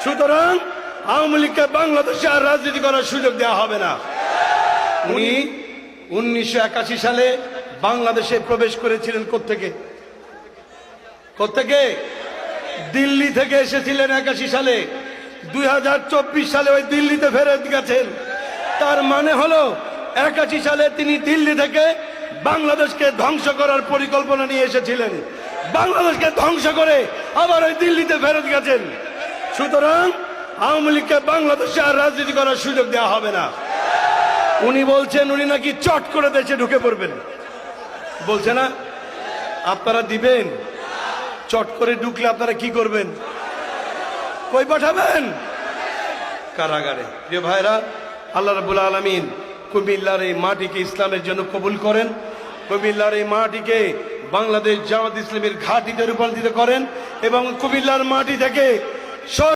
সুতরাং আওয়ামী লীগকে বাংলাদেশে আর রাজনীতি করার সুযোগ দেওয়া হবে না। উনি 1981 সালে বাংলাদেশে প্রবেশ করেছিলেন কোত্থেকে? দিল্লি থেকে এসেছিলেন 81 সালে। 2024 সালে ওই দিল্লিতে ফেরত গেছেন। তার মানে হলো 81 সালে তিনি দিল্লি থেকে বাংলাদেশকে ধ্বংস করার পরিকল্পনা নিয়ে এসেছিলেন, বাংলাদেশকে ধ্বংস করে আবার ওই দিল্লিতে ফেরত গেছেন। সুতরাং আওয়ামী লীগকে বাংলাদেশে আর রাজনীতি করার সুযোগ দেওয়া হবে না। উনি বলছেন উনি নাকি চট করে দেশে ঢুকে পড়বেন, বলছে না? আপনারা দিবেন? চট করে ঢুকলে আপনারা কি করবেন? কই পাঠাবেন? কারাগারে। প্রিয় ভাইরা, আল্লাহ রাব্বুল আলামিন কুমিল্লার এই মাটিকে ইসলামের জন্য কবুল করেন। কুমিল্লার এই মাটিকে বাংলাদেশ জামাত ইসলামের ঘাঁটিতে রূপান্তরিত করেন এবং কুমিল্লার মাটি থেকে